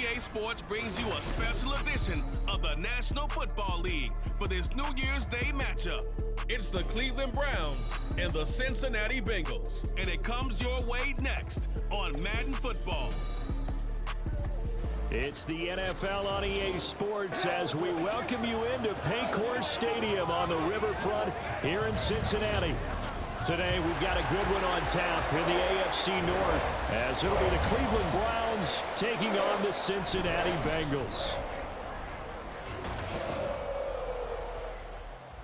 EA Sports brings you a special edition of the National Football League for this New Year's Day matchup. It's the Cleveland Browns and the Cincinnati Bengals, and it comes your way next on Madden Football. It's the NFL on EA Sports as we welcome you into Paycor Stadium on the riverfront here in Cincinnati. Today we've got a good one on tap in the AFC North as it'll be the Cleveland Browns taking on the Cincinnati Bengals.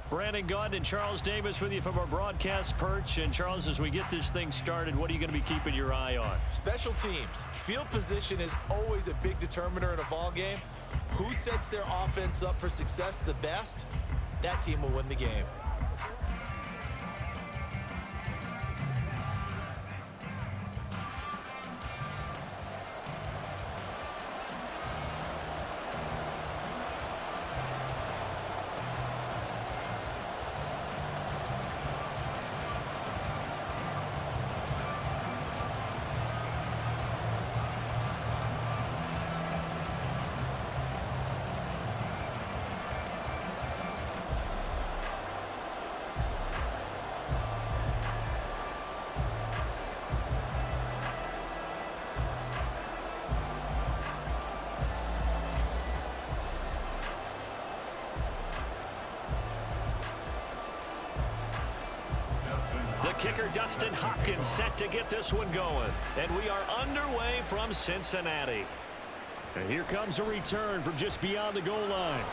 Brandon Gaudin and Charles Davis with you from our broadcast perch. And Charles, as we get this thing started, what are you going to be keeping your eye on? Special teams. Field position is always a big determiner in a ball game. Who sets their offense up for success the best, that team will win the game. Kicker Dustin Hopkins set to get this one going. And we are underway from Cincinnati. And here comes a return from just beyond the goal line.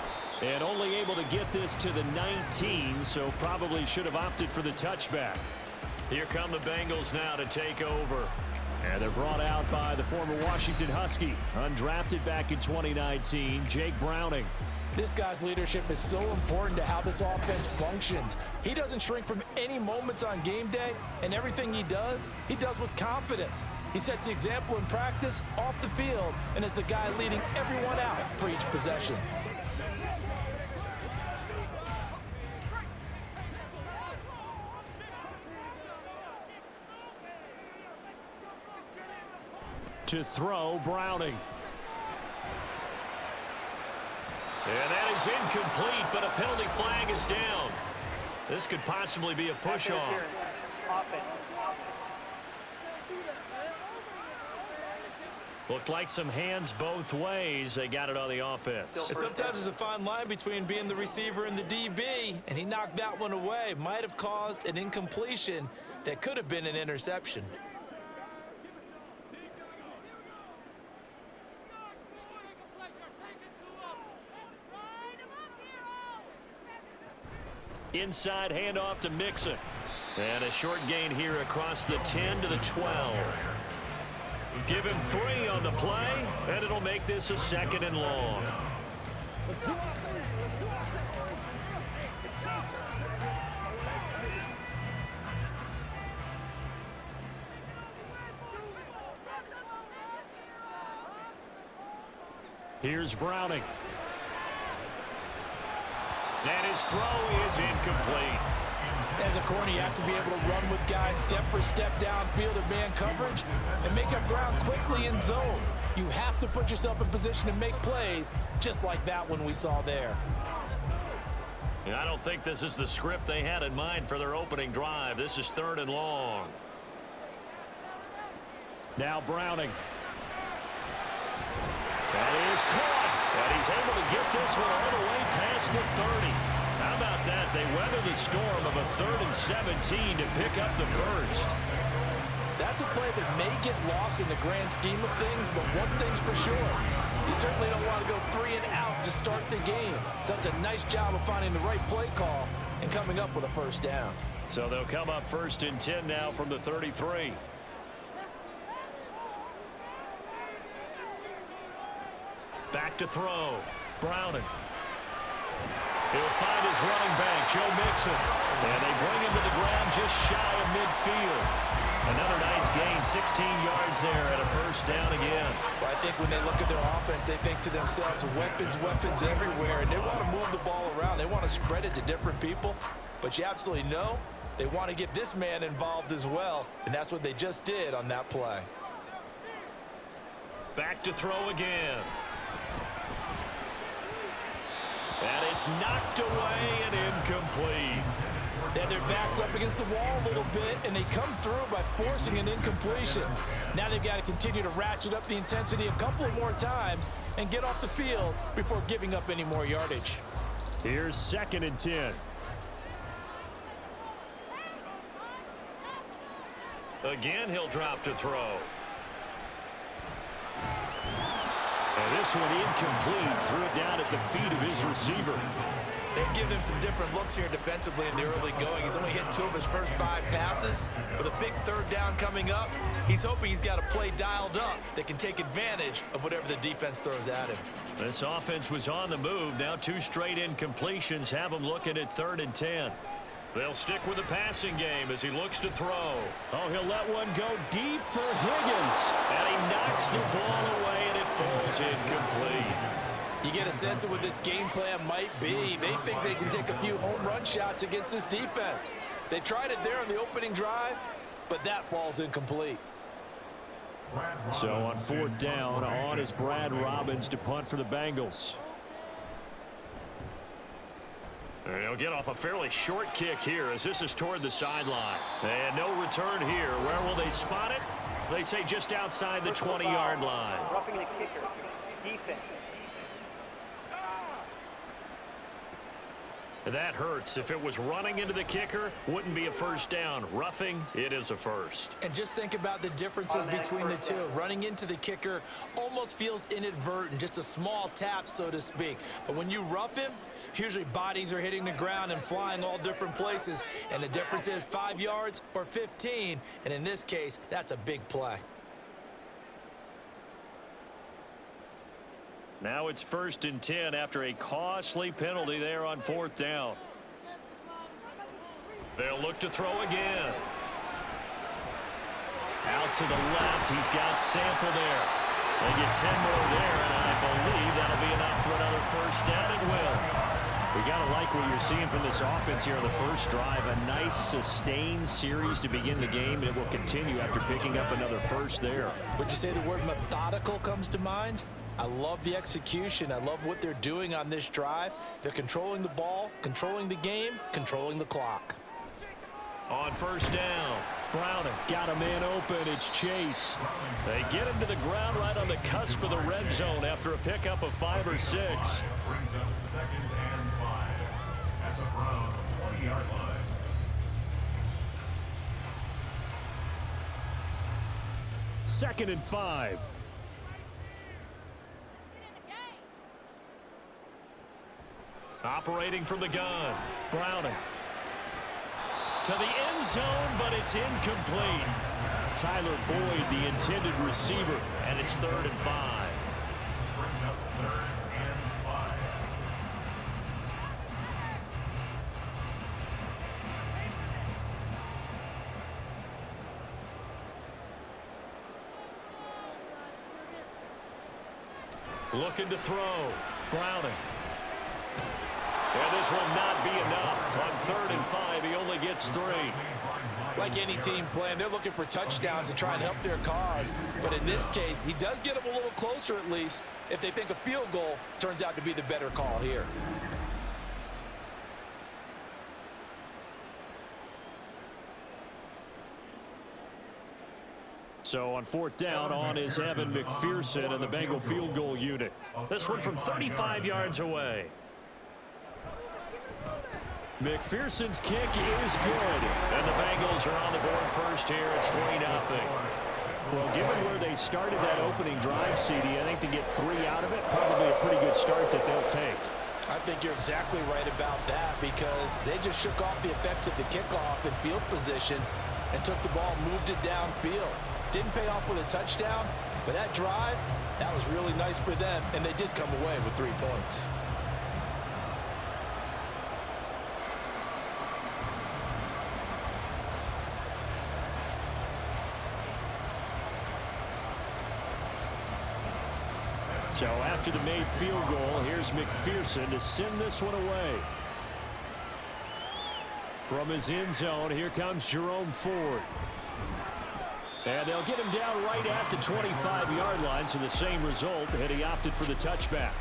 And only able to get this to the 19, so probably should have opted for the touchback. Here come the Bengals now to take over. And they're brought out by the former Washington Husky, undrafted back in 2019, Jake Browning. This guy's leadership is so important to how this offense functions. He doesn't shrink from any moments on game day, and everything he does with confidence. He sets the example in practice, off the field, and is the guy leading everyone out for each possession. To throw, Browning. And that is incomplete, but a penalty flag is down. This could possibly be a push-off. Looked like some hands both ways. They got it on the offense. Sometimes there's a fine line between being the receiver and the DB, and he knocked that one away. Might have caused an incompletion that could have been an interception. Inside handoff to Mixon. And a short gain here across the 10 to the 12. Give him 3 on the play, and it'll make this a 2nd and long. Here's Browning. And his throw is incomplete. As a corner, you have to be able to run with guys step for step downfield in man coverage and make up ground quickly in zone. You have to put yourself in position to make plays, just like that one we saw there. I don't think this is the script they had in mind for their opening drive. This is 3rd and long. Now Browning. That is caught. And he's able to get this one all the way past the 30. How about that? They weather the storm of a 3rd and 17 to pick up the first. That's a play that may get lost in the grand scheme of things, but one thing's for sure. You certainly don't want to go 3 and out to start the game. So that's a nice job of finding the right play call and coming up with a first down. So they'll come up 1st and 10 now from the 33. Back to throw. Browning. He'll find his running back, Joe Mixon. And they bring him to the ground just shy of midfield. Another nice gain, 16 yards there, and a first down again. Well, I think when they look at their offense, they think to themselves, weapons everywhere, and they want to move the ball around. They want to spread it to different people, but you absolutely know they want to get this man involved as well, and that's what they just did on that play. Back to throw again. And it's knocked away and incomplete. They had their backs up against the wall a little bit, and they come through by forcing an incompletion. Now they've got to continue to ratchet up the intensity a couple of more times and get off the field before giving up any more yardage. Here's 2nd and 10. Again, he'll drop to throw. And this one incomplete. Threw it down at the feet of his receiver. They've given him some different looks here defensively in the early going. He's only hit 2 of his first 5 passes. With a big 3rd down coming up, he's hoping he's got a play dialed up that can take advantage of whatever the defense throws at him. This offense was on the move. Now 2 straight incompletions have him looking at 3rd and 10. They'll stick with the passing game as he looks to throw. Oh, he'll let one go deep for Higgins. And he knocks the ball away, and it falls incomplete. You get a sense of what this game plan might be. They think they can take a few home run shots against this defense. They tried it there on the opening drive, but that falls incomplete. So on 4th down, on is Brad Robbins to punt for the Bengals. And he'll get off a fairly short kick here as this is toward the sideline. And no return here. Where will they spot it? They say just outside the 20-yard line. Roughing the kicker. Defense. That hurts. If it was running into the kicker, wouldn't be a first down. Roughing, it is a first. And just think about the differences between the two. Running into the kicker almost feels inadvertent, just a small tap, so to speak. But when you rough him, usually bodies are hitting the ground and flying all different places. And the difference is 5 yards or 15. And in this case, that's a big play. Now it's 1st and 10 after a costly penalty there on 4th down. They'll look to throw again. Out to the left. He's got Sample there. They get 10 more there, and I believe that'll be enough for another first down. It will. We got to like what you're seeing from this offense here on the first drive. A nice sustained series to begin the game, and it will continue after picking up another first there. Would you say the word methodical comes to mind? I love the execution. I love what they're doing on this drive. They're controlling the ball, controlling the game, controlling the clock. On 1st down, Browning got a man open. It's Chase. They get him to the ground right on the cusp of the red zone after a pickup of 5 or 6. Brings up 2nd and 5 at the Browns 20-yard line. Second and 5. Operating from the gun, Browning. To the end zone, but it's incomplete. Tyler Boyd, the intended receiver, and it's 3rd and 5. Brings up 3rd and 5. Looking to throw, Browning. And this will not be enough. On 3rd and 5, he only gets 3. Like any team playing, they're looking for touchdowns to try and help their cause. But in this case, he does get them a little closer at least if they think a field goal turns out to be the better call here. So on 4th down, on is Evan McPherson and the Bengal field goal unit. This one from 35 yards away. McPherson's kick is good. And the Bengals are on the board first here. It's 3-0. Well, given where they started that opening drive, CD, I think to get 3 out of it, probably a pretty good start that they'll take. I think you're exactly right about that because they just shook off the effects of the kickoff in field position and took the ball, moved it downfield. Didn't pay off with a touchdown, but that drive, that was really nice for them, and they did come away with 3 points. So after the made field goal, here's McPherson to send this one away. From his end zone, here comes Jerome Ford. And they'll get him down right at the 25-yard line, so the same result, and he opted for the touchback.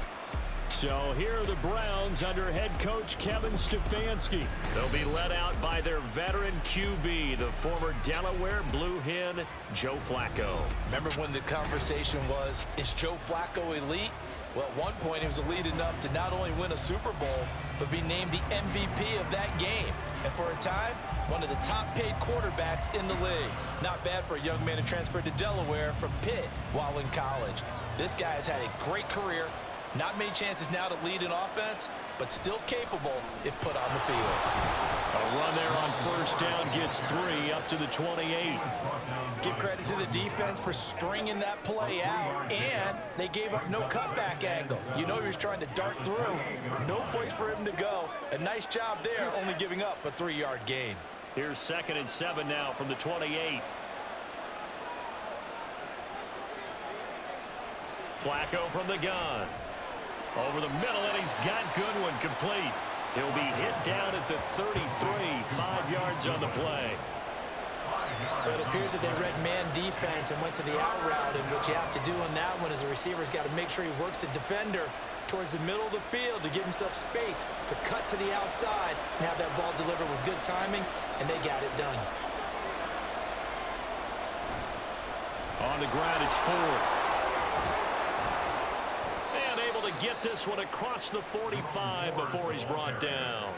So here are the Browns under head coach Kevin Stefanski. They'll be led out by their veteran QB, the former Delaware Blue Hen, Joe Flacco. Remember when the conversation was, is Joe Flacco elite? Well, at one point, he was elite enough to not only win a Super Bowl, but be named the MVP of that game. And for a time, one of the top-paid quarterbacks in the league. Not bad for a young man who transferred to Delaware from Pitt while in college. This guy has had a great career. Not many chances now to lead an offense, but still capable if put on the field. A run there on first down gets 3 up to the 28. Give credit to the defense for stringing that play out, and they gave up no cutback angle. You know he was trying to dart through. No place for him to go. A nice job there, only giving up a 3-yard gain. Here's 2nd and 7 now from the 28. Flacco from the gun. Over the middle, and he's got Goodwin complete. He'll be hit down at the 33, 5 yards on the play. But it appears that they read man defense and went to the out route, and what you have to do on that one is the receiver's got to make sure he works the defender towards the middle of the field to give himself space to cut to the outside and have that ball delivered with good timing, and they got it done. On the ground, it's Ford. And able to get this one across the 45 before he's brought down.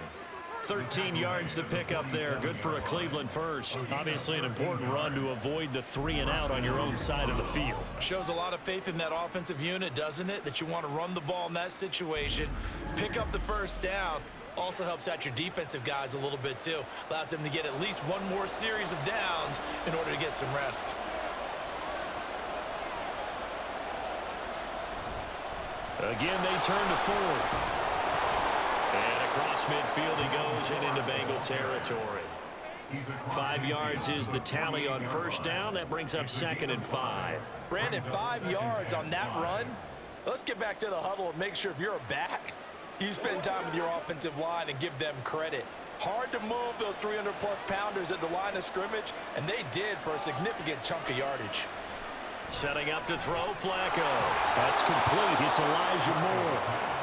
13 yards to pick up there. Good for a Cleveland first. Obviously an important run to avoid the 3-and-out on your own side of the field. Shows a lot of faith in that offensive unit, doesn't it? That you want to run the ball in that situation. Pick up the first down. Also helps out your defensive guys a little bit too. Allows them to get at least one more series of downs in order to get some rest. Again, they turn to Ford. And across midfield he goes and into Bengal territory. 5 yards is the tally on first down. That brings up 2nd and 5. Brandon, 5 yards on that run. Let's get back to the huddle and make sure if you're a back, you spend time with your offensive line and give them credit. Hard to move those 300-plus pounders at the line of scrimmage, and they did for a significant chunk of yardage. Setting up to throw, Flacco. That's complete. It's Elijah Moore.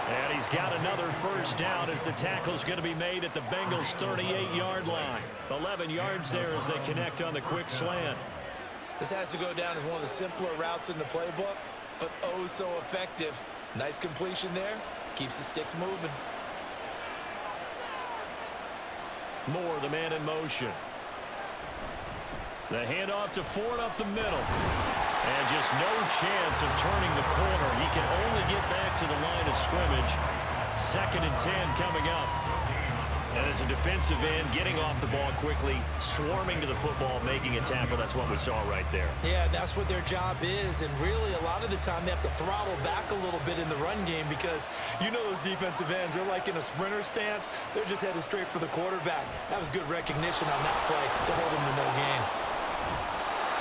And he's got another first down as the tackle's going to be made at the Bengals' 38-yard line. 11 yards there as they connect on the quick slant. This has to go down as one of the simpler routes in the playbook, but oh so effective. Nice completion there. Keeps the sticks moving. Moore, the man in motion. The handoff to Ford up the middle. And just no chance of turning the corner. He can only get back to the line of scrimmage. 2nd and 10 coming up. And as a defensive end, getting off the ball quickly, swarming to the football, making a tackle. That's what we saw right there. Yeah, that's what their job is. And really, a lot of the time, they have to throttle back a little bit in the run game because you know those defensive ends, they're like in a sprinter stance. They're just headed straight for the quarterback. That was good recognition on that play to hold him to no gain.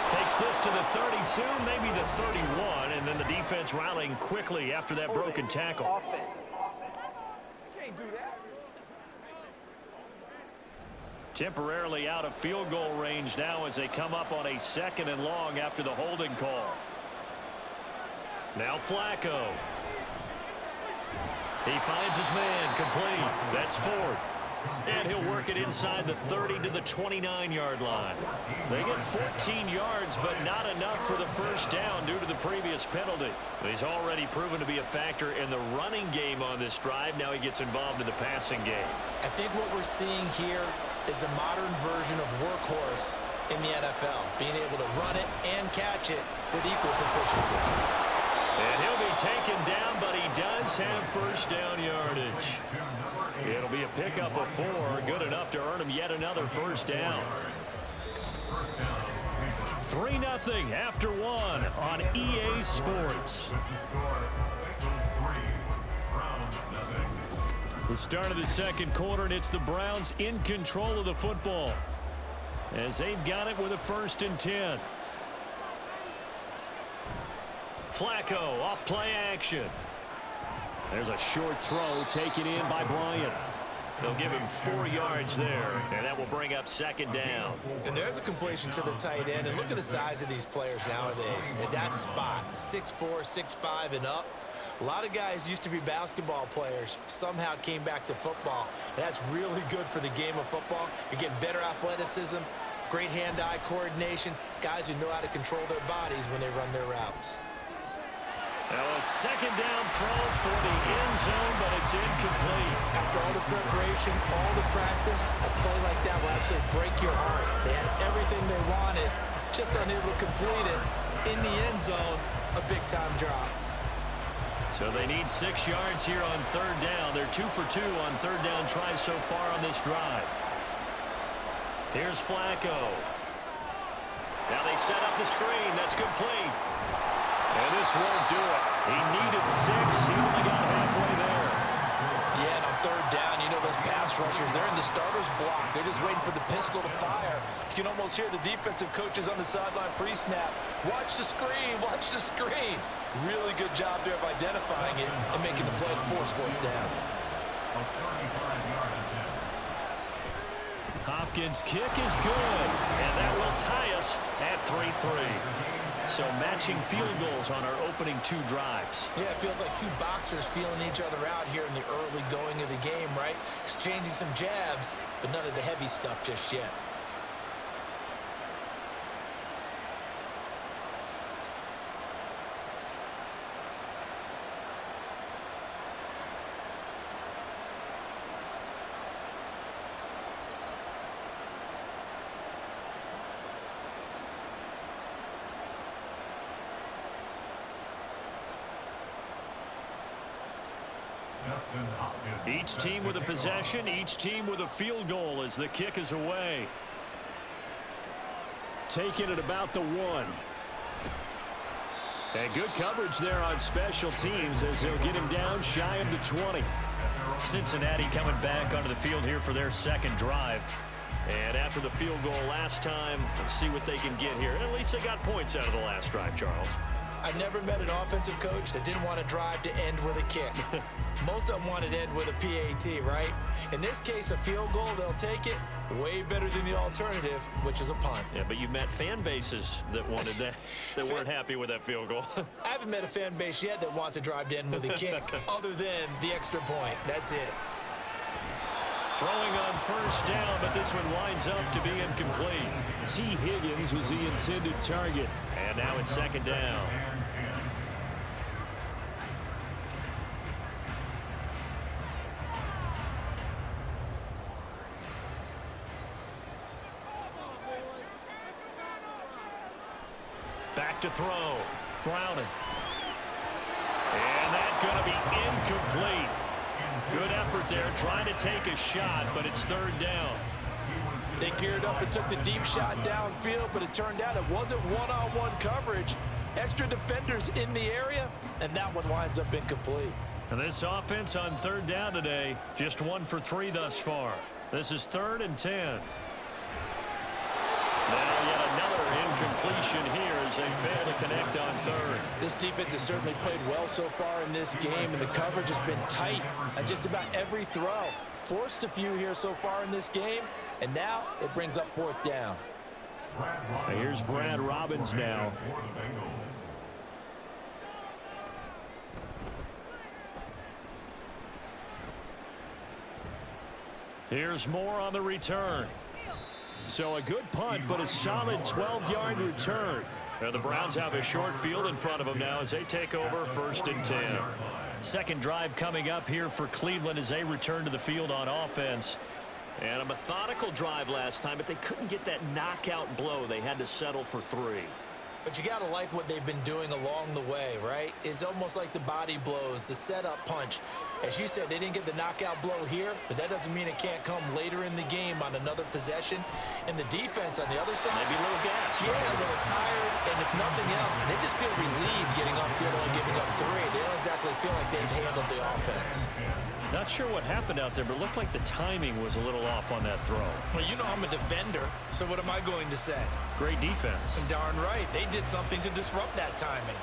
Takes this to the 32, maybe the 31, and then the defense rallying quickly after that broken tackle. Offense. Can't do that. Temporarily out of field goal range now as they come up on a 2nd and long after the holding call. Now Flacco. He finds his man complete. That's Ford. And he'll work it inside the 30 to the 29-yard line. They get 14 yards, but not enough for the first down due to the previous penalty. He's already proven to be a factor in the running game on this drive. Now he gets involved in the passing game. I think what we're seeing here is the modern version of workhorse in the NFL, being able to run it and catch it with equal proficiency. And he'll be taken down, but he does have first down yardage. It'll be a pickup of 4, good enough to earn him yet another first down. 3-0 after 1 on EA Sports. The start of the second quarter, and it's the Browns in control of the football as they've got it with a 1st and 10. Flacco off play action. There's a short throw taken in by Bryant. They'll give him 4 yards there, and that will bring up 2nd down. And there's a completion to the tight end, and look at the size of these players nowadays. At that spot, 6'4", 6'5", and up. A lot of guys used to be basketball players, somehow came back to football. And that's really good for the game of football. You're getting better athleticism, great hand-eye coordination, guys who know how to control their bodies when they run their routes. Now a second down throw for the end zone, but it's incomplete. After all the preparation, all the practice, a play like that will absolutely break your heart. They had everything they wanted, just unable to complete it. In the end zone, a big-time drop. So they need 6 yards here on third down. They're 2 for 2 on third down tries so far on this drive. Here's Flacco. Now they set up the screen. That's complete. And this won't do it. He needed 6. He only got halfway there. Yeah, and on third down, you know those pass rushers, they're in the starter's block. They're just waiting for the pistol to fire. You can almost hear the defensive coaches on the sideline pre-snap. Watch the screen, watch the screen. Really good job there of identifying it and making the play to force fourth down. Hopkins' kick is good, and that will tie us at 3-3. So matching field goals on our opening 2 drives. Yeah, it feels like 2 boxers feeling each other out here in the early going of the game, right? Exchanging some jabs, but none of the heavy stuff just yet. Each team with a possession, each team with a field goal as the kick is away. Taking it about the 1. And good coverage there on special teams as they'll get him down shy of the 20. Cincinnati coming back onto the field here for their second drive. And after the field goal last time, we'll see what they can get here. At least they got points out of the last drive, Charles. I never met an offensive coach that didn't want to drive to end with a kick. Most of them wanted to end with a PAT, right? In this case, a field goal, they'll take it. Way better than the alternative, which is a punt. Yeah, but you've met fan bases that wanted that, that weren't happy with that field goal. I haven't met a fan base yet that wants to drive to end with a kick, other than the extra point. That's it. Throwing on first down, but this one winds up to be incomplete. T. Higgins was the intended target. And now it's second down. Back to throw. Browning. And that's going to be incomplete. Good effort there, trying to take a shot, but it's third down. They geared up and took the deep shot downfield, but it turned out it wasn't one-on-one coverage. Extra defenders in the area, and that one winds up incomplete. And this offense on third down today, just 1 for 3 thus far. This is 3rd and 10. Now yet another incompletion here as they fail to connect on third. This defense has certainly played well so far in this game, and the coverage has been tight on just about every throw. Forced a few here so far in this game, and now it brings up 4th down. And here's Brad Robbins now. Here's Moore on the return. So a good punt, but a solid 12-yard return. Now the Browns have a short field in front of them now as they take over 1st and 10. Second drive coming up here for Cleveland as they return to the field on offense. And a methodical drive last time, but they couldn't get that knockout blow. They had to settle for 3. But you got to like what they've been doing along the way, right? It's almost like the body blows, the setup punch. As you said, they didn't get the knockout blow here, but that doesn't mean it can't come later in the game on another possession. And the defense on the other side, maybe a little gas. Yeah, a little tired, and if nothing else, they just feel relieved getting off field and giving up 3. They don't exactly feel like they've handled the offense. Not sure what happened out there, but it looked like the timing was a little off on that throw. Well, you know I'm a defender, so what am I going to say? Great defense. Darn right. They did something to disrupt that timing.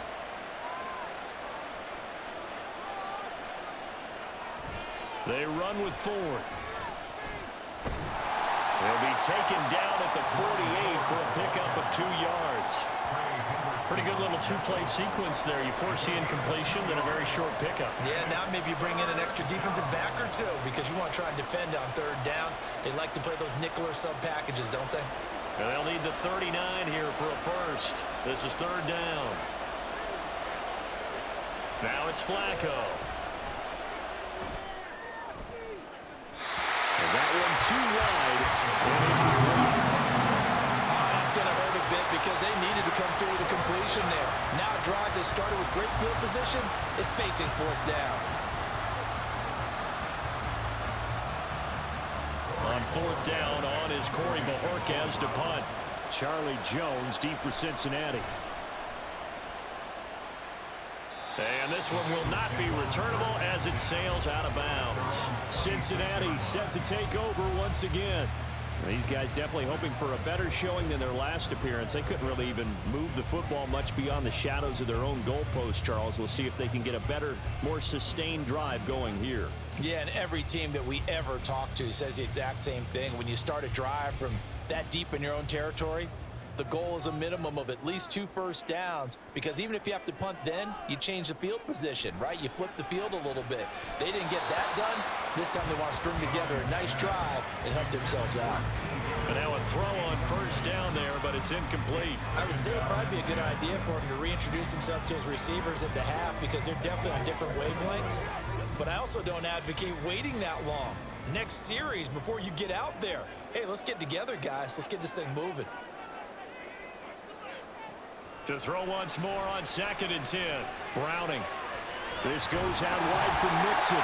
They run with Ford. He'll be taken down at the 48 for a pickup of 2 yards. Pretty good little two-play sequence there. You force the incompletion, then a very short pickup. Yeah, now maybe you bring in an extra defensive back or two because you want to try and defend on third down. They like to play those nickel or sub packages, don't they? And they'll need the 39 here for a first. This is third down. Now it's Flacco. And that one too wide. And incomplete. That's going to hurt a bit because they needed to come through with a completion there. Now a drive that started with great field position is facing fourth down. On fourth down, on is Corey Bajorquez to punt. Charlie Jones deep for Cincinnati. And this one will not be returnable as it sails out of bounds. Cincinnati set to take over once again. These guys definitely hoping for a better showing than their last appearance. They couldn't really even move the football much beyond the shadows of their own goalpost, Charles. We'll see if they can get a better, more sustained drive going here. Yeah, and every team that we ever talk to says the exact same thing. When you start a drive from that deep in your own territory, the goal is a minimum of at least 2 first downs, because even if you have to punt then, you change the field position, right? You flip the field a little bit. They didn't get that done. This time they want to string together a nice drive and help themselves out. And now a throw on first down there, but it's incomplete. I would say it'd probably be a good idea for him to reintroduce himself to his receivers at the half because they're definitely on different wavelengths. But I also don't advocate waiting that long. Next series before you get out there. Hey, let's get together, guys. Let's get this thing moving. To throw once more on 2nd and 10. Browning. This goes out wide for Mixon.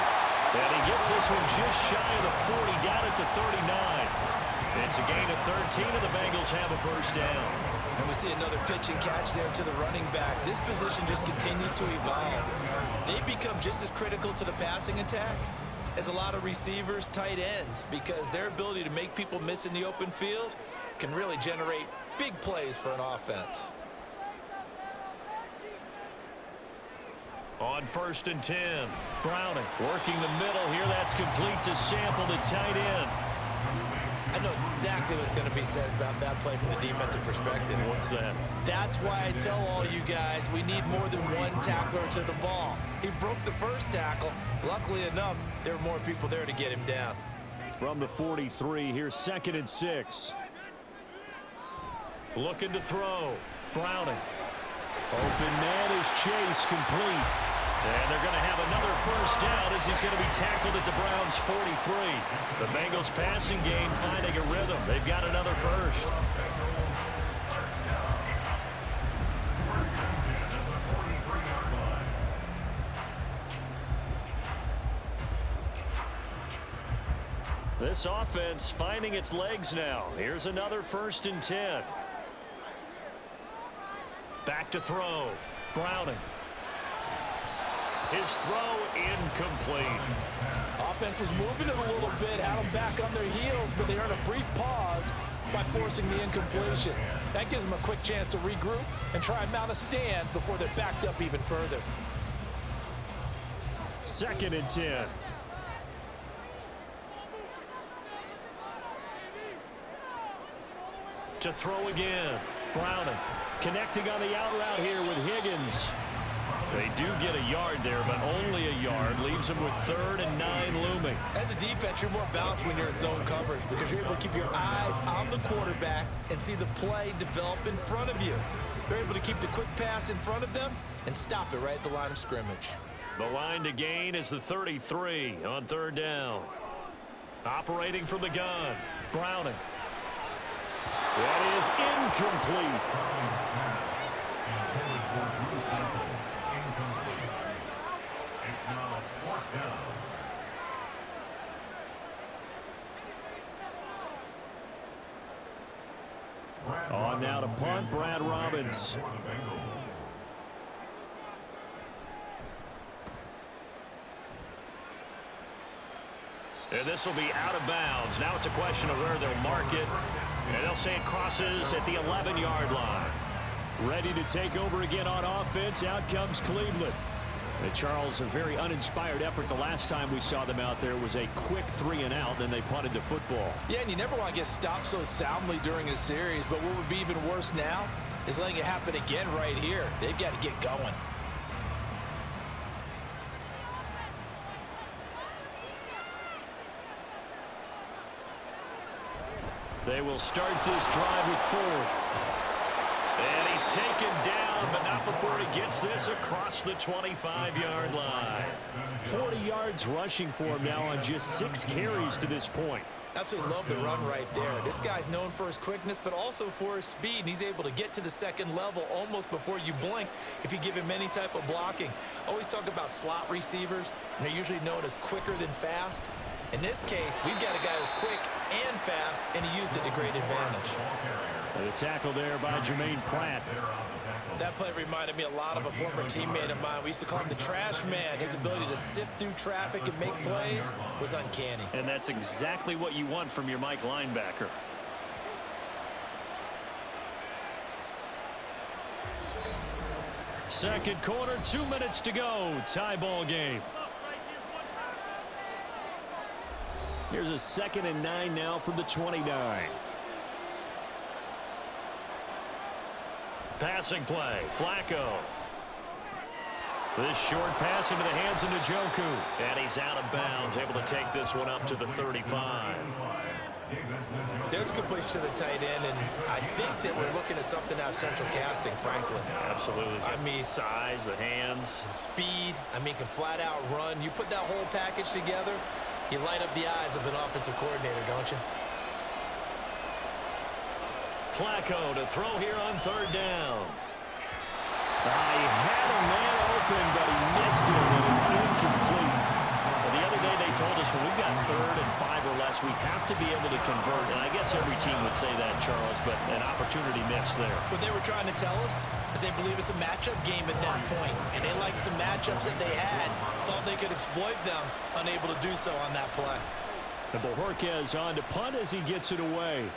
And he gets this one just shy of the 40, down at the 39. It's a gain of 13, and the Bengals have a first down. And we see another pitch and catch there to the running back. This position just continues to evolve. They become just as critical to the passing attack as a lot of receivers, tight ends, because their ability to make people miss in the open field can really generate big plays for an offense. On 1st and 10, Browning working the middle here. That's complete to Sample, the tight end. I know exactly what's going to be said about that play from the defensive perspective. What's that? That's why I tell all you guys we need more than one tackler to the ball. He broke the first tackle. Luckily enough, there were more people there to get him down. From the 43, here's 2nd and 6. Looking to throw. Browning. Open man is Chase, complete. And they're going to have another first down as he's going to be tackled at the Browns' 43. The Bengals passing game finding a rhythm. They've got another first. This offense finding its legs now. Here's another 1st and 10. Back to throw. Browning. His throw incomplete. Offense was moving it a little bit, had them back on their heels, but they earned a brief pause by forcing the incompletion. That gives them a quick chance to regroup and try and mount a stand before they're backed up even further. 2nd and 10. To throw again. Browning. Connecting on the out route here with Higgins. They do get a yard there, but only a yard. Leaves them with 3rd and 9 looming. As a defense, you're more balanced when you're in zone coverage because you're able to keep your eyes on the quarterback and see the play develop in front of you. They're able to keep the quick pass in front of them and stop it right at the line of scrimmage. The line to gain is the 33 on 3rd down. Operating from the gun. Browning. That is incomplete. It's now 4th down. On now to punt, Brad Robbins. And this will be out of bounds. Now it's a question of where they'll mark it. And they'll say it crosses at the 11-yard line. Ready to take over again on offense. Out comes Cleveland. And Charles, a very uninspired effort the last time we saw them out there was a quick 3-and-out, then they punted the football. Yeah, and you never want to get stopped so soundly during a series, but what would be even worse now is letting it happen again right here. They've got to get going. They will start this drive with 4. And he's taken down, but not before he gets this across the 25-yard line. 40 yards rushing for him now on just 6 carries to this point. Absolutely love the run right there. This guy's known for his quickness, but also for his speed. And he's able to get to the second level almost before you blink if you give him any type of blocking. Always talk about slot receivers, and they're usually known as quicker than fast. In this case, we've got a guy who's quick and fast, and he used it to great advantage. The tackle there by Jermaine Pratt. That play reminded me a lot of a former teammate of mine. We used to call him the trash man. His ability to sift through traffic and make plays was uncanny. And that's exactly what you want from your Mike linebacker. Second quarter, 2 minutes to go. Tie ball game. Here's a 2nd and 9 now from the 29. Passing play, Flacco. This short pass into the hands of Njoku. And he's out of bounds, able to take this one up to the 35. There's completion to the tight end, and I think that we're looking at something out of central casting, frankly. Absolutely. I mean, size, the hands. Speed, I mean, can flat out run. You put that whole package together, you light up the eyes of an offensive coordinator, don't you? Flacco to throw here on 3rd down. He had a man open, but he missed it, and it's incomplete. The other day they told us when we've got 3rd and 5 or less, we have to be able to convert. And I guess every team would say that, Charles, but an opportunity missed there. What they were trying to tell us is they believe it's a matchup game at that point, and they liked some matchups that they had, thought they could exploit them, unable to do so on that play. And Bojorquez on to punt as he gets it away.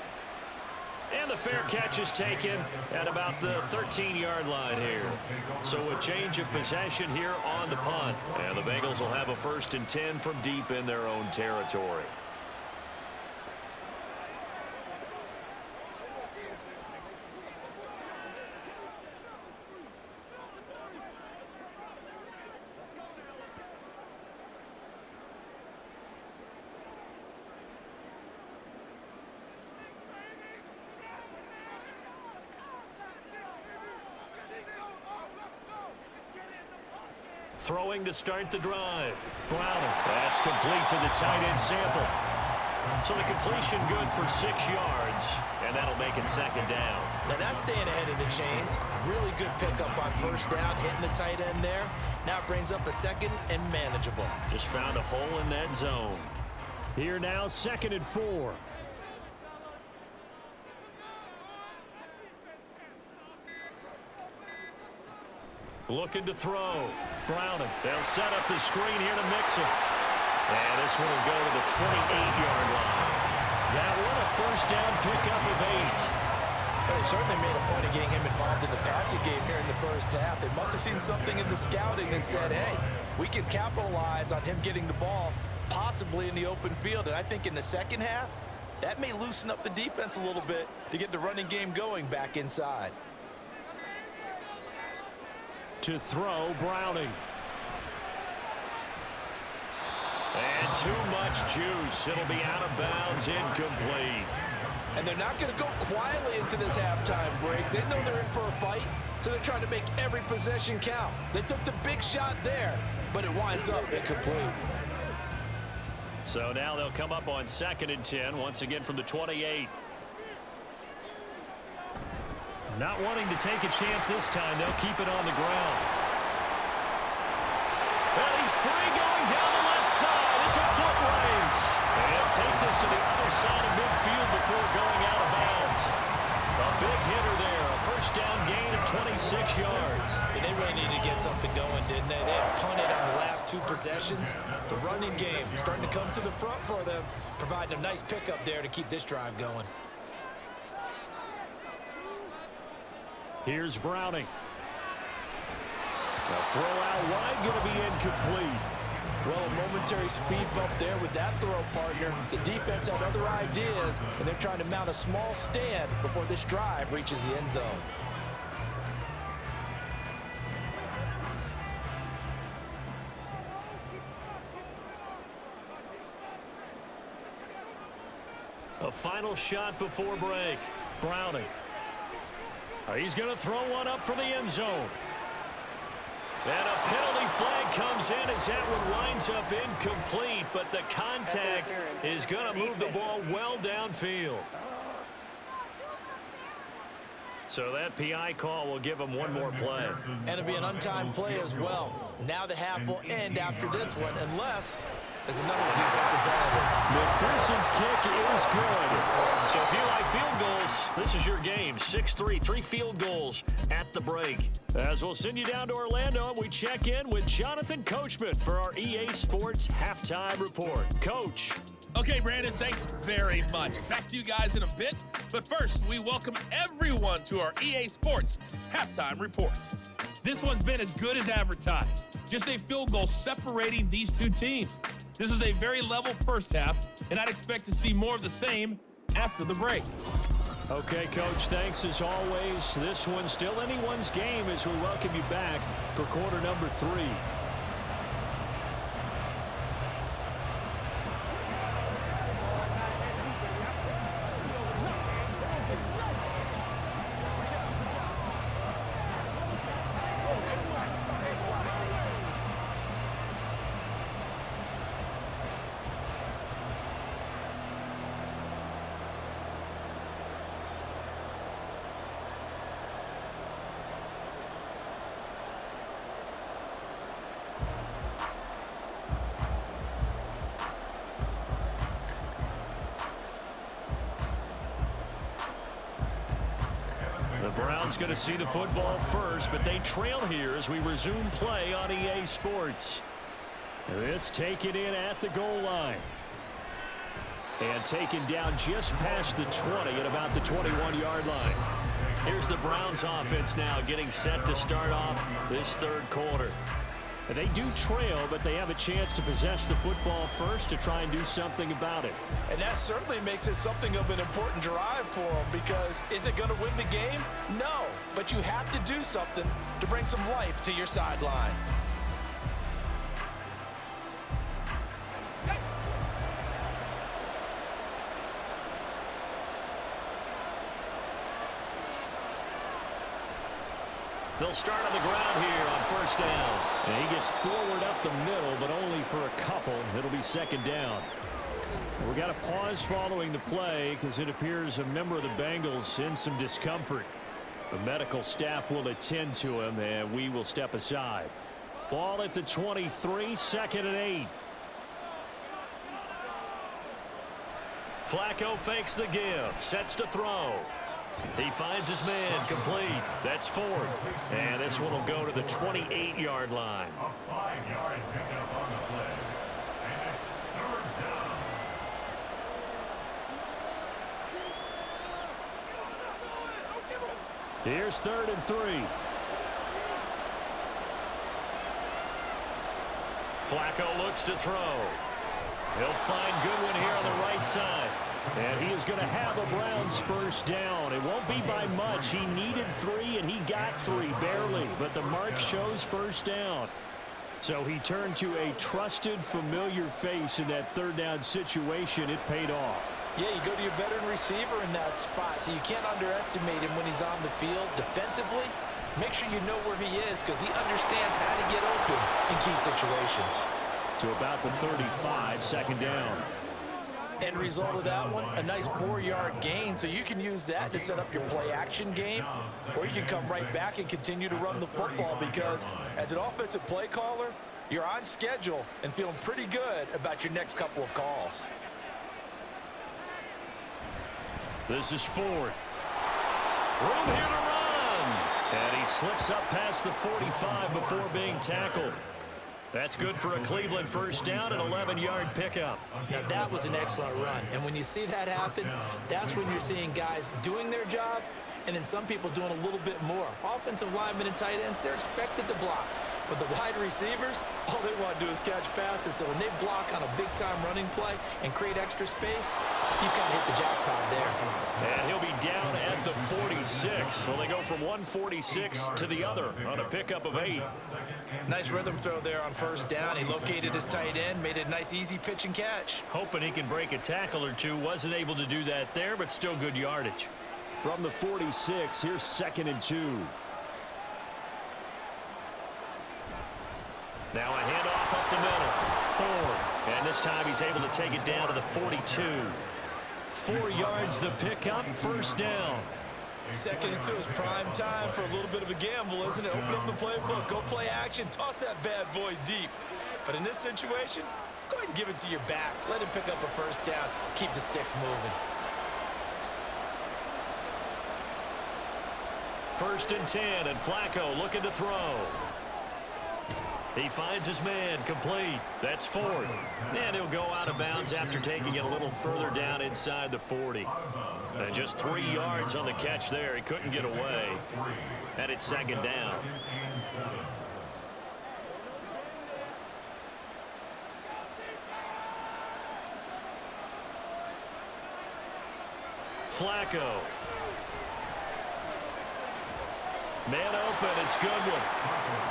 And the fair catch is taken at about the 13-yard line here. So a change of possession here on the punt. And the Bengals will have a 1st and 10 from deep in their own territory. Throwing to start the drive. Browning. That's complete to the tight end Sample. So the completion good for 6 yards, and that'll make it 2nd down. Now that's staying ahead of the chains. Really good pickup on 1st down, hitting the tight end there. Now it brings up a 2nd and manageable. Just found a hole in that zone. Here now, 2nd and 4. Looking to throw. Browning. They'll set up the screen here to Mixon. And this one will go to the 28-yard line. That one a 1st down pickup of 8. Well, they certainly made a point of getting him involved in the passing game here in the 1st half. They must have seen something in the scouting that said, hey, we can capitalize on him getting the ball, possibly in the open field. And I think in the 2nd half, that may loosen up the defense a little bit to get the running game going back inside. To throw, Browning. And too much juice. It'll be out of bounds, incomplete. And they're not going to go quietly into this halftime break. They know they're in for a fight, so they're trying to make every possession count. They took the big shot there, but it winds up incomplete. So now they'll come up on 2nd and 10, once again from the 28. Not wanting to take a chance this time, they'll keep it on the ground. Well, he's free going down the left side. It's a foot race. And take this to the other side of midfield before going out of bounds. A big hitter there. A 1st down gain of 26 yards. And they really needed to get something going, didn't they? They had punted on the last 2 possessions. The running game starting to come to the front for them, providing a nice pickup there to keep this drive going. Here's Browning. The throw out wide going to be incomplete. Well, a momentary speed bump there with that throw partner. The defense had other ideas, and they're trying to mount a small stand before this drive reaches the end zone. A final shot before break. Browning. He's going to throw one up for the end zone. And a penalty flag comes in as that one winds up incomplete, but the contact is going to move the ball well downfield. So that PI call will give him one more play. And it'll be an untimed play as well. Now the half will end after this one, unless there's another defensive penalty. McPherson's kick is good. So if you like field goals, this is your game. 6-3, 3 field goals at the break. As we'll send you down to Orlando, we check in with Jonathan Coachman for our EA Sports Halftime Report. Coach. Okay, Brandon, thanks very much. Back to you guys in a bit. But first, we welcome everyone to our EA Sports Halftime Report. This one's been as good as advertised. Just a field goal separating these two teams. This is a very level first half, and I'd expect to see more of the same after the break. Okay, Coach, thanks as always. This one's still anyone's game as we welcome you back for quarter number 3. The Browns going to see the football first, but they trail here as we resume play on EA Sports. This taken in at the goal line. And taken down just past the 20 at about the 21-yard line. Here's the Browns offense now getting set to start off this third quarter. And they do trail, but they have a chance to possess the football first to try and do something about it. And that certainly makes it something of an important drive for them, because is it going to win the game? No, but you have to do something to bring some life to your sideline. They'll start on the ground here on first down. And he gets forward up the middle, but only for a couple. It'll be second down. We got a pause following the play because it appears a member of the Bengals in some discomfort. The medical staff will attend to him, and we will step aside. Ball at the 23, 2nd and 8. Flacco fakes the give, sets to throw. He finds his man, complete. That's Ford. And this one will go to the 28-yard line. A 5-yard pickup on the play. And it's third down. Here's 3rd and 3. Flacco looks to throw. He'll find Goodwin here on the right side. And he is going to have a Browns first down. It won't be by much. He needed 3, and he got 3, barely. But the mark shows first down. So he turned to a trusted, familiar face in that third down situation. It paid off. Yeah, you go to your veteran receiver in that spot, so you can't underestimate him when he's on the field. Defensively, make sure you know where he is, because he understands how to get open in key situations. To about the 35, second down. End result of that one, a nice 4-yard gain, so you can use that to set up your play-action game, or you can come right back and continue to run the football, because as an offensive play caller, you're on schedule and feeling pretty good about your next couple of calls. This is Ford. Room here to run. And he slips up past the 45 before being tackled. That's good for a Cleveland first down, an 11-yard pickup. Now, that was an excellent run. And when you see that happen, that's when you're seeing guys doing their job and then some people doing a little bit more. Offensive linemen and tight ends, they're expected to block. But the wide receivers, all they want to do is catch passes. So when they block on a big-time running play and create extra space, you've kind of hit the jackpot there. And he'll be down at the 46. So they go from 146 to the other on a pickup of 8. Nice rhythm throw there on first down. He located his tight end, made it a nice, easy pitch and catch. Hoping he can break a tackle or two. Wasn't able to do that there, but still good yardage. From the 46, here's 2nd and 2. Now a handoff up the middle. Ford. And this time he's able to take it down to the 42. 4 yards the pickup, first down. 2nd and 2 is prime time for a little bit of a gamble, isn't it? Open up the playbook, go play action, toss that bad boy deep. But in this situation, go ahead and give it to your back. Let him pick up a first down. Keep the sticks moving. 1st and 10, and Flacco looking to throw. He finds his man, complete. That's Ford. And he'll go out of bounds after taking it a little further down inside the 40. And just 3 yards on the catch there. He couldn't get away. And it's 2nd down. Flacco. Man open, it's Goodwin.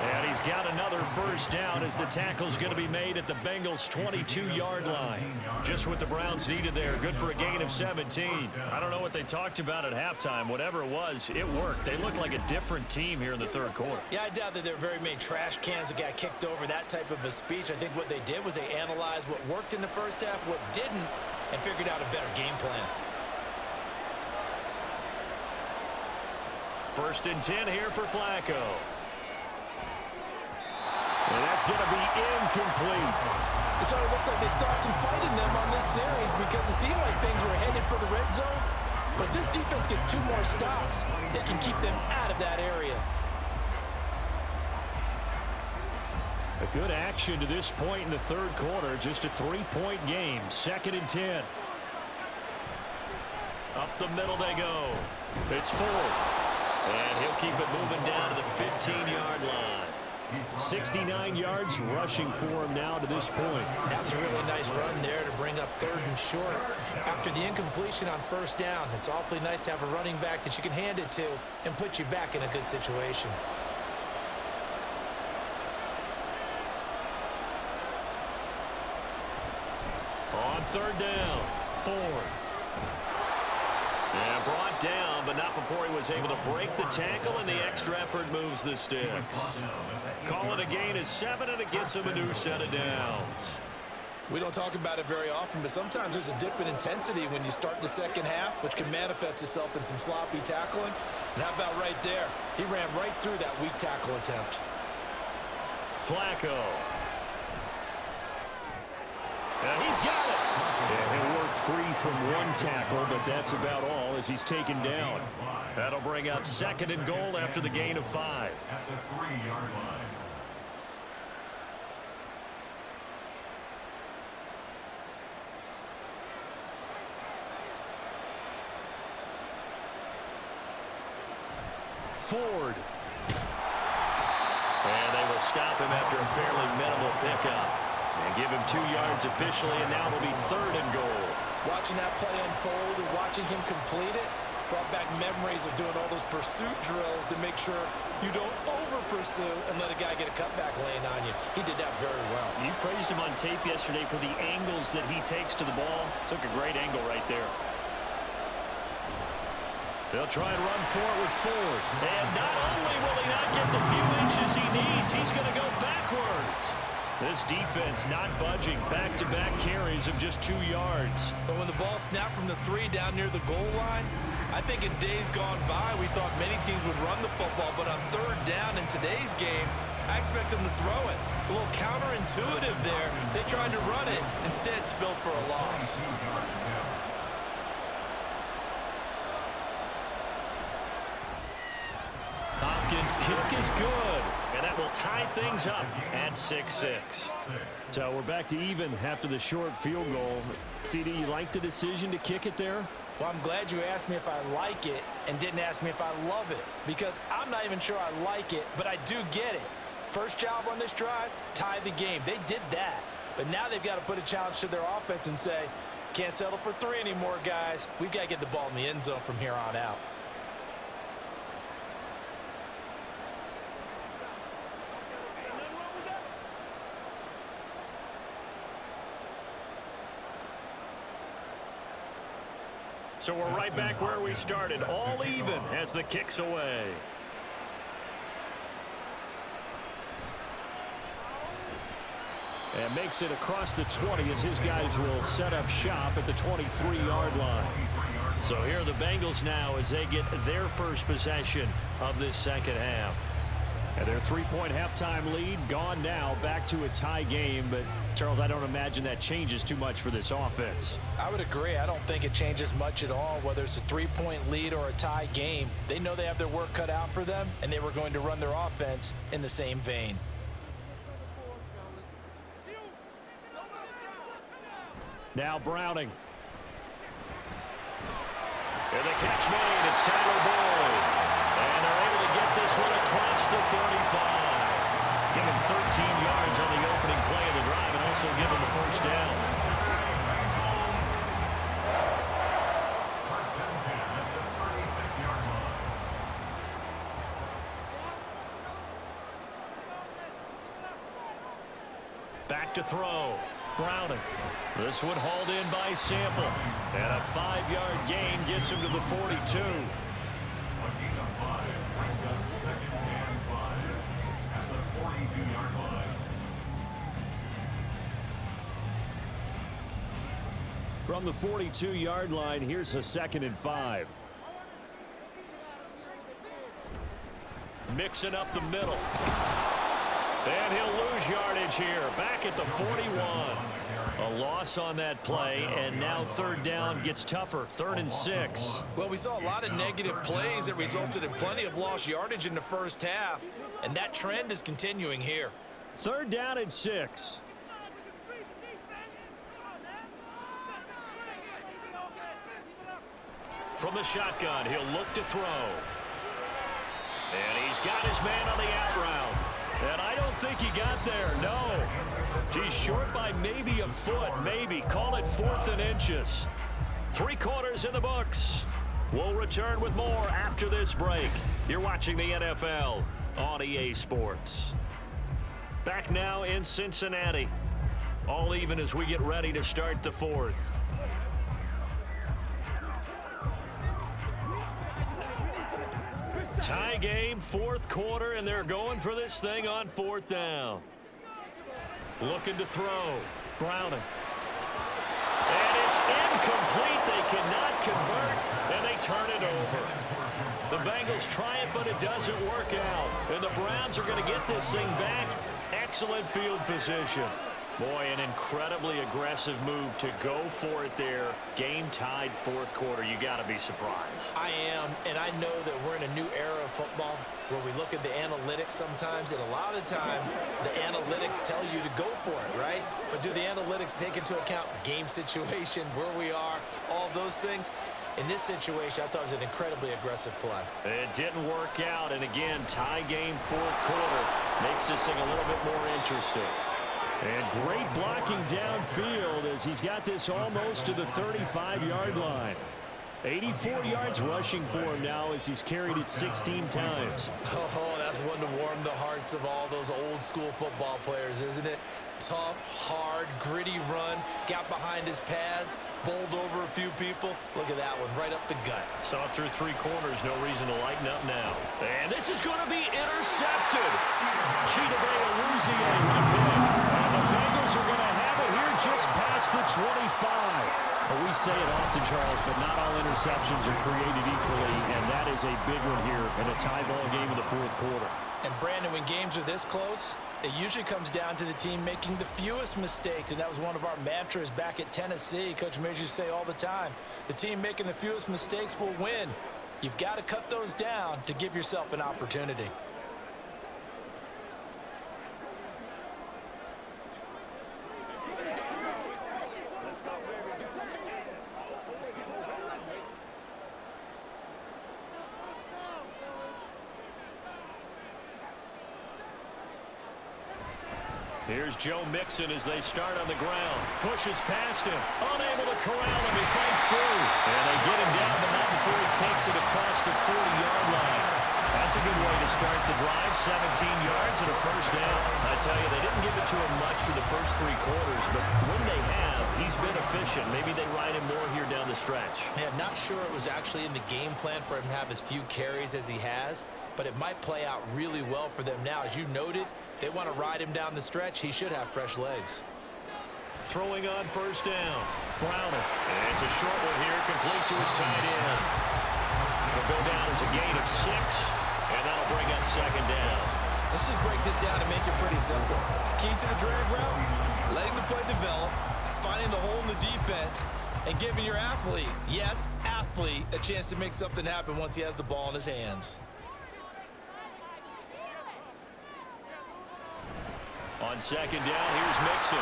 And he's got another first down as the tackle's going to be made at the Bengals' 22-yard line. Just what the Browns needed there. Good for a gain of 17. I don't know what they talked about at halftime. Whatever it was, it worked. They looked like a different team here in the 3rd quarter. Yeah, I doubt that there were very many trash cans that got kicked over, that type of a speech. I think what they did was they analyzed what worked in the first half, what didn't, and figured out a better game plan. 1st and 10 here for Flacco. And that's going to be incomplete. So it looks like they started some fight in them on this series because it seemed like things were headed for the red zone. But if this defense gets 2 more stops, they can keep them out of that area. A good action to this point in the 3rd quarter. Just a 3-point game. 2nd and 10. Up the middle they go. It's Ford. And he'll keep it moving down to the 15-yard line. 69 yards rushing for him now to this point. That was a really nice run there to bring up 3rd and short. After the incompletion on first down, it's awfully nice to have a running back that you can hand it to and put you back in a good situation. On 3rd down, Ford. And brought down, but not before he was able to break the tackle, and the extra effort moves the sticks. Call it a gain of 7, and it gets him a new set of downs. We don't talk about it very often, but sometimes there's a dip in intensity when you start the second half, which can manifest itself in some sloppy tackling. And how about right there? He ran right through that weak tackle attempt. Flacco. And he's got it. And he'll work free from one tackle, but that's about all as he's taken down. That'll bring up 2nd and goal after the gain of 5. At the 3-yard line. Ford. And they will stop him after a fairly minimal pickup. And give him 2 yards officially, and now it'll be 3rd and goal. Watching that play unfold and watching him complete it brought back memories of doing all those pursuit drills to make sure you don't over-pursue and let a guy get a cutback lane on you. He did that very well. You praised him on tape yesterday for the angles that he takes to the ball. Took a great angle right there. They'll try and run for it with Ford. And not only will he not get the few inches he needs, he's going to go backwards. This defense not budging. Back-to-back carries of just 2 yards. But when the ball snapped from the 3 down near the goal line, I think in days gone by, we thought many teams would run the football, but on 3rd down in today's game, I expect them to throw it. A little counterintuitive there. They tried to run it, instead spilled for a loss. Hopkins' kick is good, and that will tie things up at 6-6. So we're back to even after the short field goal. CD, you like the decision to kick it there? Well, I'm glad you asked me if I like it and didn't ask me if I love it, because I'm not even sure I like it, but I do get it. First job on this drive, tie the game. They did that. But now they've got to put a challenge to their offense and say, can't settle for 3 anymore, guys. We've got to get the ball in the end zone from here on out. So we're right back where we started, all even as the kick's away. And makes it across the 20 as his guys will set up shop at the 23-yard line. So here are the Bengals now as they get their first possession of this second half. And their 3-point halftime lead gone now, back to a tie game. But, Charles, I don't imagine that changes too much for this offense. I would agree. I don't think it changes much at all, whether it's a 3-point lead or a tie game. They know they have their work cut out for them, and they were going to run their offense in the same vein. Now Browning. And the catch made. It's Tyler Boyd. And they're able to get this one across the 35. Give him 13 yards on the opening play of the drive and also give him the first down. First and 10 at the 36-yard line. Back to throw. Browning. This one hauled in by Sample. And a 5-yard gain gets him to the 42. A gain of 5 brings up second and 5 at the 42-yard line. From the 42-yard line, here's a 2nd and 5. Mixing up the middle. And he'll lose yardage here, back at the 41. A loss on that play, and now 3rd down gets tougher, 3rd and 6. Well, we saw a lot of negative plays that resulted in plenty of lost yardage in the first half, and that trend is continuing here. 3rd down and 6. From the shotgun, he'll look to throw. And he's got his man on the out route. And I don't think he got there, no. He's short by maybe a foot, maybe. Call it 4th and inches. 3 quarters in the books. We'll return with more after this break. You're watching the NFL on EA Sports. Back now in Cincinnati. All even as we get ready to start the 4th. Tie game, 4th quarter, and they're going for this thing on 4th down. Looking to throw. Browning. And it's incomplete. They cannot convert, and they turn it over. The Bengals try it, but it doesn't work out. And the Browns are going to get this thing back. Excellent field position. Boy, an incredibly aggressive move to go for it there. Game tied 4th quarter. You got to be surprised. I am, and I know that we're in a new era of football where we look at the analytics sometimes, and a lot of the time the analytics tell you to go for it, right? But do the analytics take into account game situation, where we are, all those things? In this situation, I thought it was an incredibly aggressive play. It didn't work out, and again, tie game 4th quarter makes this thing a little bit more interesting. And great blocking downfield as he's got this almost to the 35-yard line. 84 yards rushing for him now as he's carried it 16 times. Oh, that's one to warm the hearts of all those old school football players, isn't it? Tough, hard, gritty run, got behind his pads, bowled over a few people. Look at that one, right up the gut. Saw it through 3 quarters, no reason to lighten up now. And this is going to be intercepted. Chidobe Awuzie on the pick. And the Bengals are going to have it here just past the 25. Well, we say it often, Charles, but not all interceptions are created equally, and that is a big one here in a tie ball game in the 4th quarter. And Brandon, when games are this close, it usually comes down to the team making the fewest mistakes, and that was one of our mantras back at Tennessee. Coach Mears used to say all the time, the team making the fewest mistakes will win. You've got to cut those down to give yourself an opportunity. Here's Joe Mixon as they start on the ground. Pushes past him. Unable to corral him. He fights through. And they get him down, but not before he takes it across the 40-yard line. That's a good way to start the drive. 17 yards and a first down. I tell you, they didn't give it to him much for the first 3 quarters, but when they have, he's been efficient. Maybe they ride him more here down the stretch. Yeah, not sure it was actually in the game plan for him to have as few carries as he has, but it might play out really well for them now. As you noted, if they want to ride him down the stretch, he should have fresh legs. Throwing on first down. Browner. And it's a short one here, complete to his tight end. It'll go down as a gain of 6, and that'll bring up second down. Let's just break this down and make it pretty simple. Key to the drag route, letting the play develop, finding the hole in the defense, and giving your athlete, yes, athlete, a chance to make something happen once he has the ball in his hands. On second down, here's Mixon.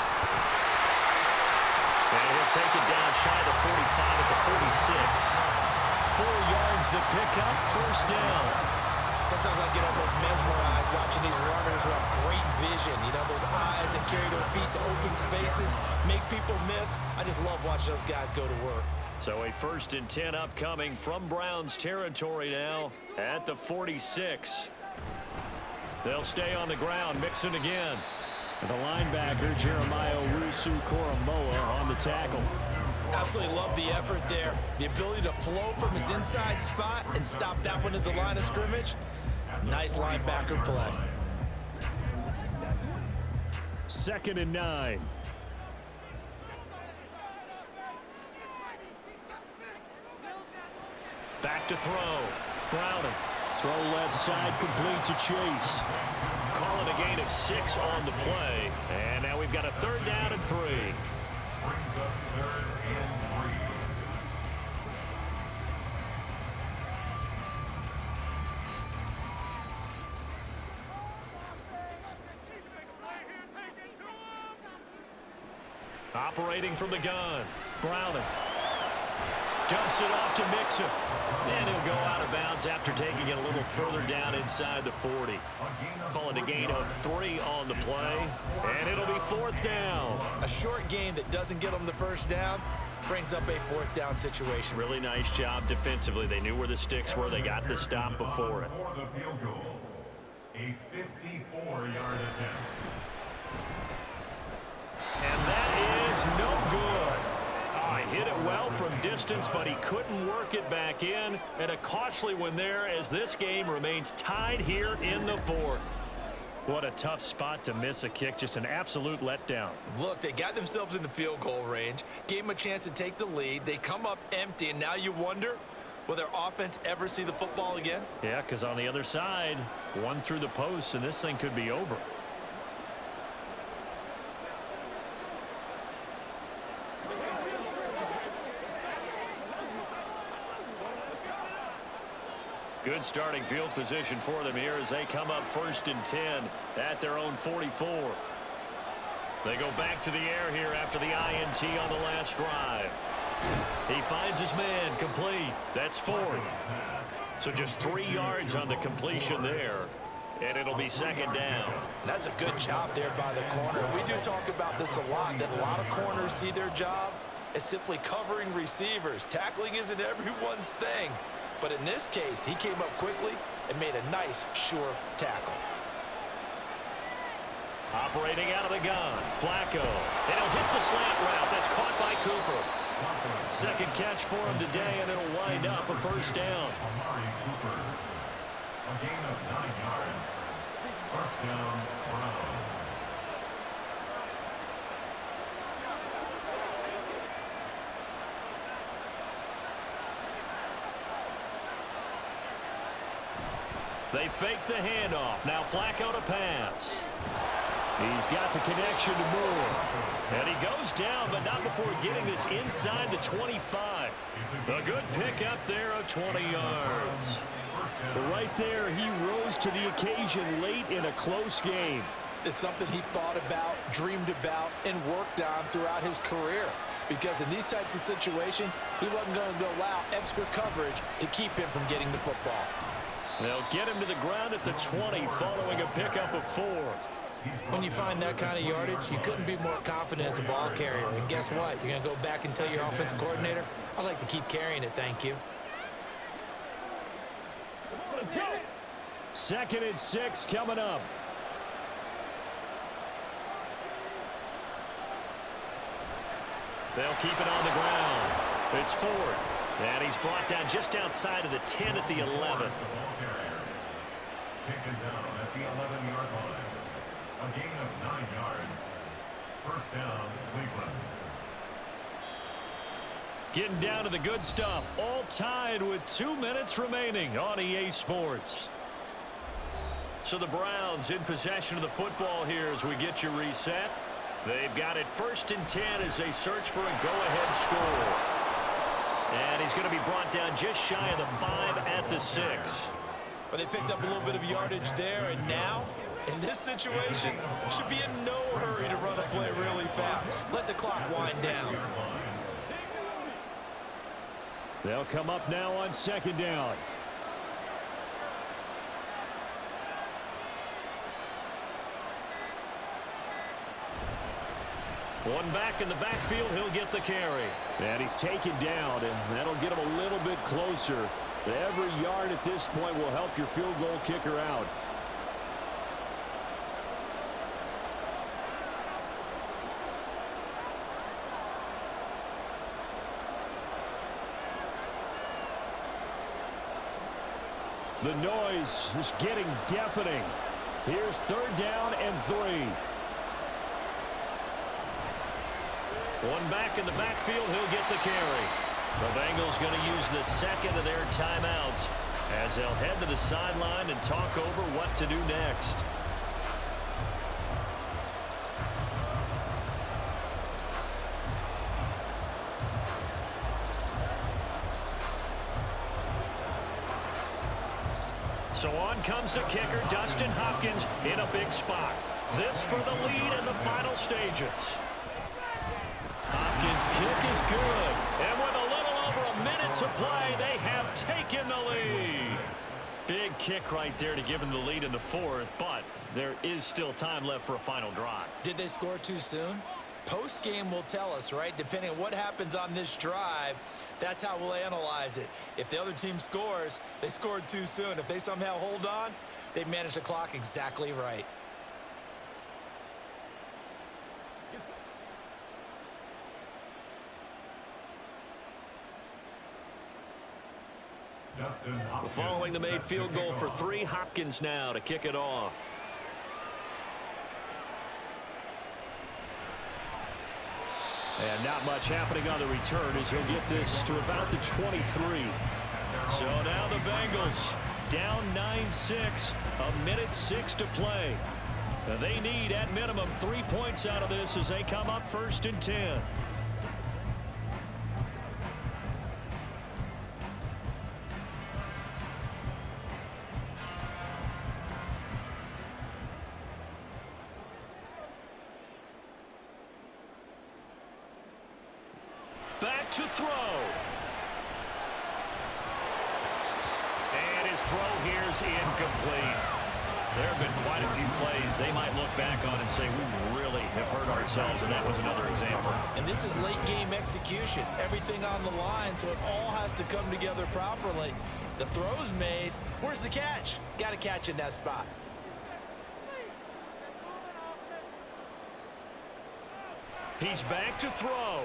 And he'll take it down shy of the 45 at the 46. 4 yards the pickup, first down. Sometimes I get almost mesmerized watching these runners who have great vision. You know, those eyes that carry their feet to open spaces, make people miss. I just love watching those guys go to work. So a 1st and 10 upcoming from Browns territory now at the 46. They'll stay on the ground. Mixon again. The linebacker, Jeremiah Owusu-Koramoah, on the tackle. Absolutely love the effort there. The ability to flow from his inside spot and stop that one at the line of scrimmage. Nice linebacker play. 2nd and 9. Back to throw. Browner. Throw left side, complete to Chase. Call it a gain of 6 on the play. And now we've got a 3rd down and 3. Brings up 3rd and 3. Operating from the gun. Browner. Dumps it off to Mixon. And he'll go out of bounds after taking it a little further down inside the 40. Call it a gain of 3 on the play. And it'll be 4th down. A short gain that doesn't get them the first down brings up a 4th down situation. Really nice job defensively. They knew where the sticks were. They got the stop before it. For the field goal, a 54-yard attempt. And that is no good. He hit it well from distance, but he couldn't work it back in. And a costly one there as this game remains tied here in the 4th. What a tough spot to miss a kick. Just an absolute letdown. Look, they got themselves in the field goal range, gave them a chance to take the lead. They come up empty, and now you wonder, will their offense ever see the football again? Yeah, because on the other side, one through the post, and this thing could be over. Good starting field position for them here as they come up 1st and 10 at their own 44. They go back to the air here after the INT on the last drive. He finds his man, complete. That's 4th. So just 3 yards on the completion there, and it'll be 2nd down. That's a good job there by the corner. We do talk about this a lot, that a lot of corners see their job as simply covering receivers. Tackling isn't everyone's thing. But in this case, he came up quickly and made a nice, sure tackle. Operating out of the gun, Flacco. And he'll hit the slant route. That's caught by Cooper. 2nd catch for him today, and it'll wind up a 1st down. A gain of 9 yards. 1st down, Browns. They fake the handoff. Now Flacco to pass. He's got the connection to Moore. And he goes down, but not before getting this inside the 25. A good pickup there of 20 yards. Right there, he rose to the occasion late in a close game. It's something he thought about, dreamed about, and worked on throughout his career. Because in these types of situations, he wasn't going to allow extra coverage to keep him from getting the football. They'll get him to the ground at the 20 following a pickup of 4. When you find that kind of yardage, you couldn't be more confident as a ball carrier. And guess what? You're going to go back and tell your offensive coordinator, I'd like to keep carrying it, thank you. 2nd and 6 coming up. They'll keep it on the ground. It's Ford. And he's brought down just outside of the 10 at the 11. Taken down at the 11-yard line. A gain of 9 yards. First down, Cleveland. Getting down to the good stuff. All tied with 2 minutes remaining on EA Sports. So the Browns in possession of the football here as we get you reset. They've got it 1st and 10 as they search for a go-ahead score. And he's going to be brought down just shy of the 5 at the 6. Well, they picked up a little bit of yardage there, and now, in this situation, should be in no hurry to run a play really fast. Let the clock wind down. They'll come up now on 2nd down. One back in the backfield, he'll get the carry. And he's taken down, and that'll get him a little bit closer. Every yard at this point will help your field goal kicker out. The noise is getting deafening. Here's 3rd down and 3. One back in the backfield, he'll get the carry. The Bengals going to use the 2nd of their timeouts as they'll head to the sideline and talk over what to do next. So on comes the kicker, Dustin Hopkins, in a big spot. This for the lead in the final stages. Hopkins' kick is good, and with a little over a minute to play, they have taken the lead. Big kick right there to give them the lead in the 4th, but there is still time left for a final drive. Did they score too soon? Post-game will tell us, right? Depending on what happens on this drive, that's how we'll analyze it. If the other team scores, they scored too soon. If they somehow hold on, they managed the clock exactly right. Following the made field goal for 3, Hopkins now to kick it off. And not much happening on the return as he'll get this to about the 23. So now the Bengals down 9-6, a minute 6 to play. They need at minimum 3 points out of this as they come up 1st and 10. Back to throw. And his throw here's incomplete. There have been quite a few plays they might look back on and say, we really have hurt ourselves, and that was another example. And this is late game execution. Everything on the line, so it all has to come together properly. The throw's made. Where's the catch? Got to catch in that spot. He's back to throw.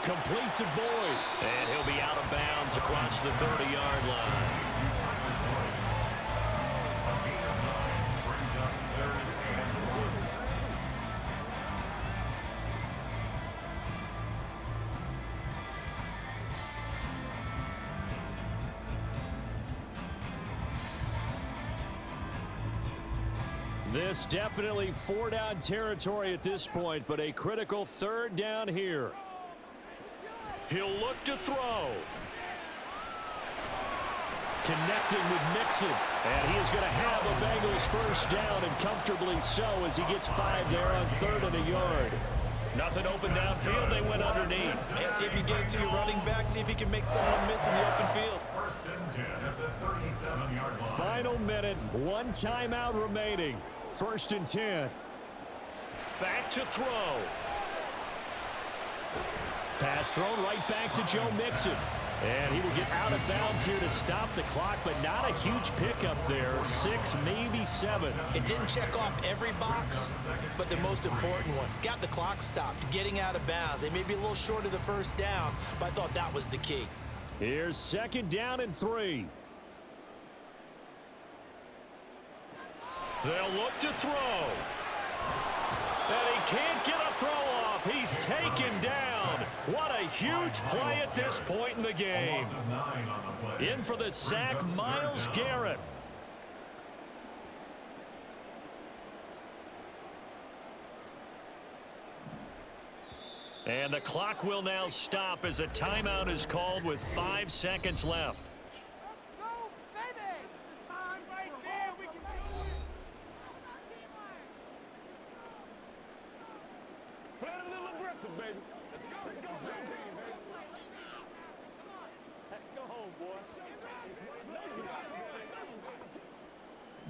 Complete to Boyd. And he'll be out of bounds across the 30-yard line. This definitely 4-down territory at this point, but a critical 3rd down here. He'll look to throw. Connecting with Mixon. And he is going to have the Bengals 1st down, and comfortably so as he gets 5 there on 3rd and a yard. Nothing open downfield. They went underneath. Yeah, see if you get it to your running back. See if he can make someone miss in the open field. 1st and 10 at the 37-yard line. Final minute, one timeout remaining. 1st and 10. Back to throw. Pass thrown right back to Joe Mixon. And he will get out of bounds here to stop the clock, but not a huge pickup there. 6, maybe 7. It didn't check off every box, but the most important one. Got the clock stopped, getting out of bounds. They may be a little short of the first down, but I thought that was the key. Here's 2nd down and 3. They'll look to throw. And he can't get a throw off. He's taken down. What a huge play at this point in the game. In for the sack, Myles Garrett. And the clock will now stop as a timeout is called with 5 seconds left.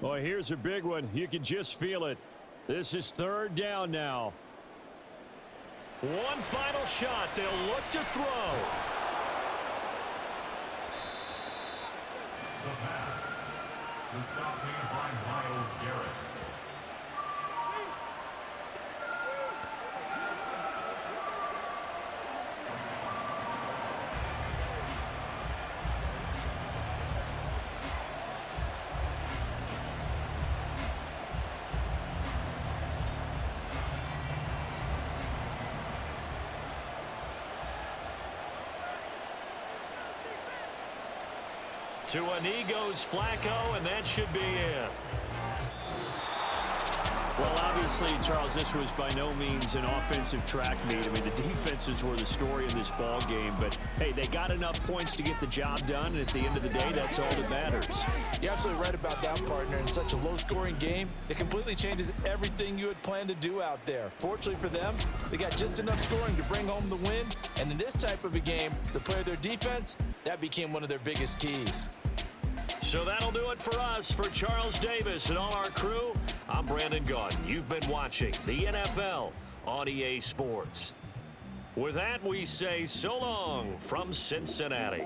Well, here's a big one. You can just feel it. This is 3rd down now. One final shot. They'll look to throw. The pass. The stop made by Myles Garrett. To a knee goes Flacco, and that should be it. Well, obviously, Charles, this was by no means an offensive track meet. I mean, the defenses were the story in this ball game, but hey, they got enough points to get the job done, and at the end of the day, that's all that matters. You're absolutely right about that, partner. In such a low-scoring game, it completely changes everything you had planned to do out there. Fortunately for them, they got just enough scoring to bring home the win, and in this type of a game, to play their defense, that became one of their biggest keys. So that'll do it for us. For Charles Davis and all our crew, I'm Brandon Gunn. You've been watching the NFL on EA Sports. With that, we say so long from Cincinnati.